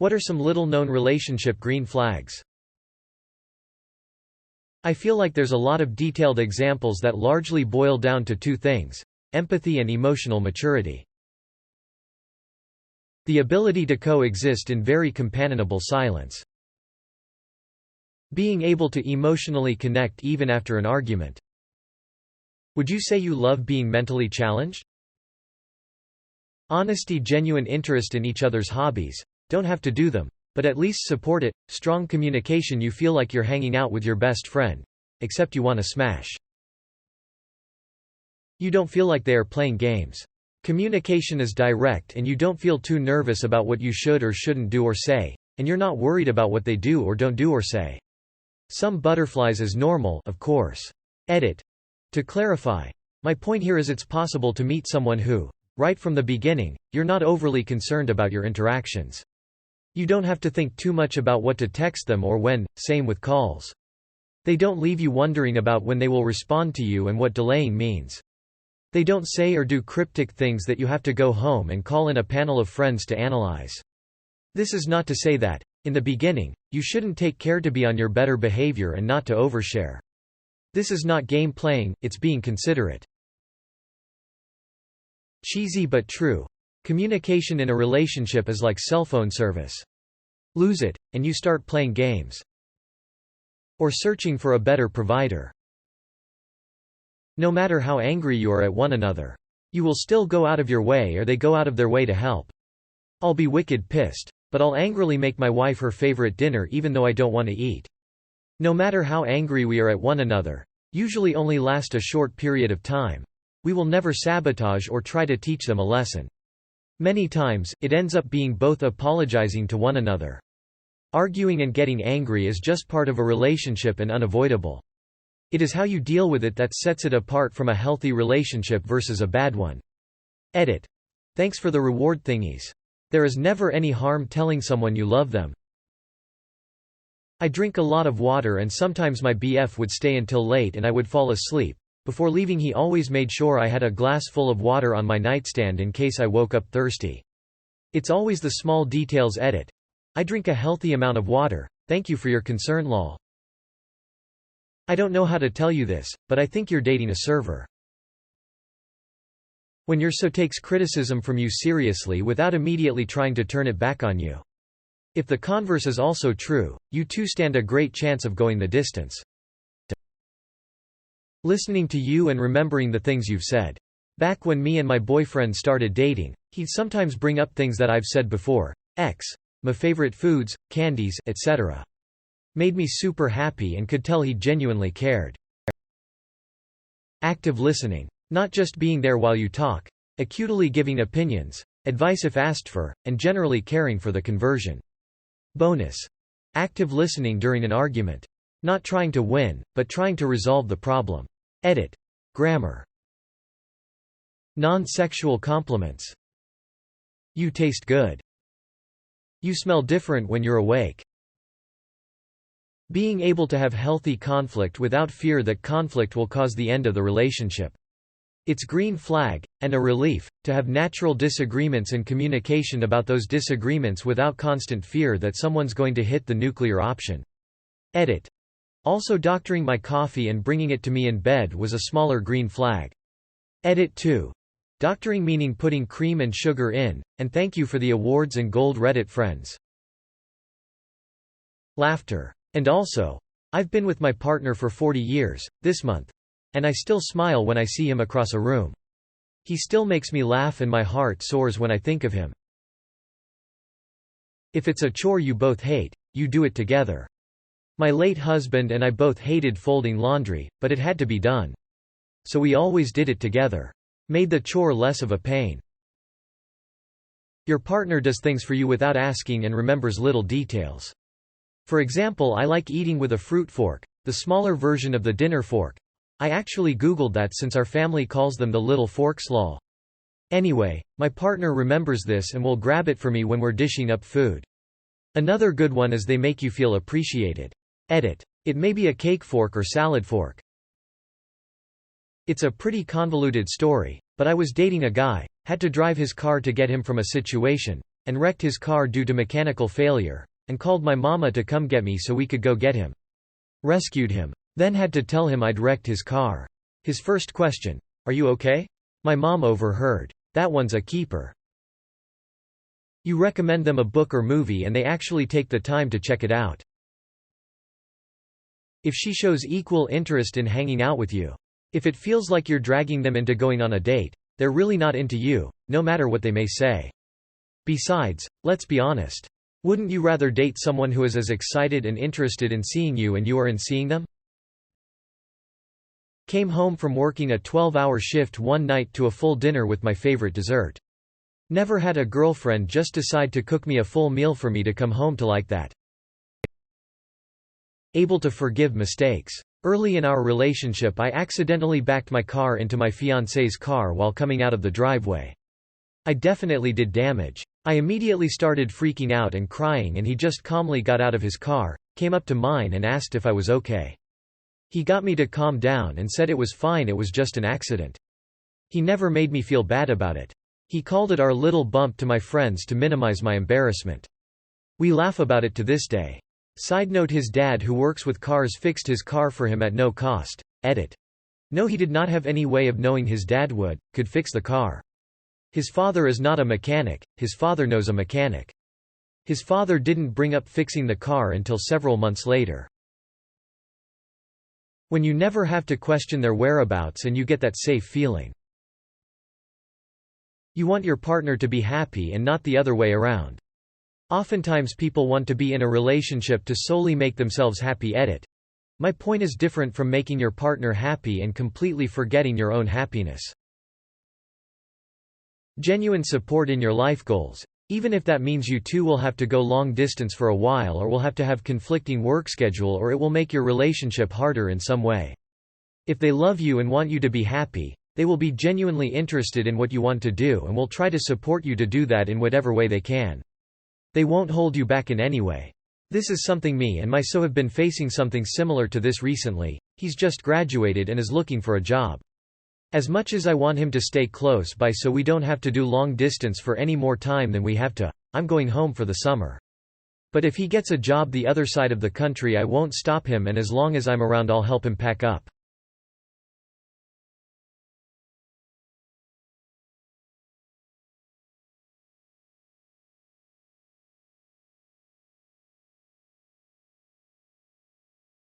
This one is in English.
What are some little-known relationship green flags? I feel like there's a lot of detailed examples that largely boil down to two things: empathy and emotional maturity. The ability to coexist in very companionable silence. Being able to emotionally connect even after an argument. Would you say you love being mentally challenged? Honesty, genuine interest in each other's hobbies. Don't have to do them, but at least support it. Strong communication, you feel like you're hanging out with your best friend, except you want to smash. You don't feel like they are playing games. Communication is direct and you don't feel too nervous about what you should or shouldn't do or say, and you're not worried about what they do or don't do or say. Some butterflies is normal, of course. Edit. To clarify, my point here is it's possible to meet someone who, right from the beginning, you're not overly concerned about your interactions. You don't have to think too much about what to text them or when, same with calls. They don't leave you wondering about when they will respond to you and what delaying means. They don't say or do cryptic things that you have to go home and call in a panel of friends to analyze. This is not to say that, in the beginning, you shouldn't take care to be on your better behavior and not to overshare. This is not game playing, it's being considerate. Cheesy but true. Communication in a relationship is like cell phone service. Lose it, and you start playing games. Or searching for a better provider. No matter how angry you are at one another, you will still go out of your way or they go out of their way to help. I'll be wicked pissed, but I'll angrily make my wife her favorite dinner even though I don't want to eat. No matter how angry we are at one another, usually only last a short period of time, we will never sabotage or try to teach them a lesson. Many times, it ends up being both apologizing to one another. Arguing and getting angry is just part of a relationship and unavoidable. It is how you deal with it that sets it apart from a healthy relationship versus a bad one. Edit. Thanks for the reward thingies. There is never any harm telling someone you love them. I drink a lot of water and sometimes my BF would stay until late and I would fall asleep. Before leaving he always made sure I had a glass full of water on my nightstand in case I woke up thirsty. It's always the small details. Edit. I drink a healthy amount of water, thank you for your concern lol. I don't know how to tell you this, but I think you're dating a server. When your so takes criticism from you seriously without immediately trying to turn it back on you. If the converse is also true, you two stand a great chance of going the distance. Listening to you and remembering the things you've said. Back when me and my boyfriend started dating, he'd sometimes bring up things that I've said before. My favorite foods, candies, etc. Made me super happy and could tell he genuinely cared. Active listening. Not just being there while you talk, acutely giving opinions, advice if asked for, and generally caring for the conversion. Bonus. Active listening during an argument. Not trying to win, but trying to resolve the problem. Edit. Grammar. Non-sexual compliments. You taste good. You smell different when you're awake. Being able to have healthy conflict without fear that conflict will cause the end of the relationship. It's green flag, and a relief, to have natural disagreements and communication about those disagreements without constant fear that someone's going to hit the nuclear option. Edit. Also doctoring my coffee and bringing it to me in bed was a smaller green flag. Edit 2. Doctoring meaning putting cream and sugar in, and thank you for the awards and gold Reddit friends. Laughter. And also, I've been with my partner for 40 years, this month. And I still smile when I see him across a room. He still makes me laugh and my heart soars when I think of him. If it's a chore you both hate, you do it together. My late husband and I both hated folding laundry, but it had to be done. So we always did it together. Made the chore less of a pain. Your partner does things for you without asking and remembers little details. For example, I like eating with a fruit fork, the smaller version of the dinner fork. I actually googled that since our family calls them the little forks lol. Anyway, my partner remembers this and will grab it for me when we're dishing up food. Another good one is they make you feel appreciated. Edit. It may be a cake fork or salad fork. It's a pretty convoluted story, but I was dating a guy, had to drive his car to get him from a situation, and wrecked his car due to mechanical failure, and called my mama to come get me so we could go get him. Rescued him. Then had to tell him I'd wrecked his car. His first question, "Are you okay?" My mom overheard. That one's a keeper. You recommend them a book or movie and they actually take the time to check it out. If she shows equal interest in hanging out with you. If it feels like you're dragging them into going on a date, they're really not into you, no matter what they may say. Besides, let's be honest. Wouldn't you rather date someone who is as excited and interested in seeing you and you are in seeing them? Came home from working a 12-hour shift one night to a full dinner with my favorite dessert. Never had a girlfriend just decide to cook me a full meal for me to come home to like that. Able to forgive mistakes. Early in our relationship I accidentally backed my car into my fiancé's car while coming out of the driveway. I definitely did damage. I immediately started freaking out and crying and he just calmly got out of his car, came up to mine and asked if I was okay. He got me to calm down and said it was fine, it was just an accident. He never made me feel bad about it. He called it our little bump to my friends to minimize my embarrassment. We laugh about it to this day. Side note: his dad who works with cars fixed his car for him at no cost. Edit. No, he did not have any way of knowing his dad could fix the car. His father is not a mechanic, his father knows a mechanic. His father didn't bring up fixing the car until several months later. When you never have to question their whereabouts and you get that safe feeling. You want your partner to be happy and not the other way around. Oftentimes people want to be in a relationship to solely make themselves happy. Edit. My point is different from making your partner happy and completely forgetting your own happiness. Genuine support in your life goals. Even if that means you two will have to go long distance for a while or will have to have conflicting work schedule or it will make your relationship harder in some way. If they love you and want you to be happy, they will be genuinely interested in what you want to do and will try to support you to do that in whatever way they can. They won't hold you back in any way. This is something me and my so have been facing something similar to this recently. He's just graduated and is looking for a job. As much as I want him to stay close by so we don't have to do long distance for any more time than we have to, I'm going home for the summer. But if he gets a job the other side of the country I won't stop him and as long as I'm around I'll help him pack up.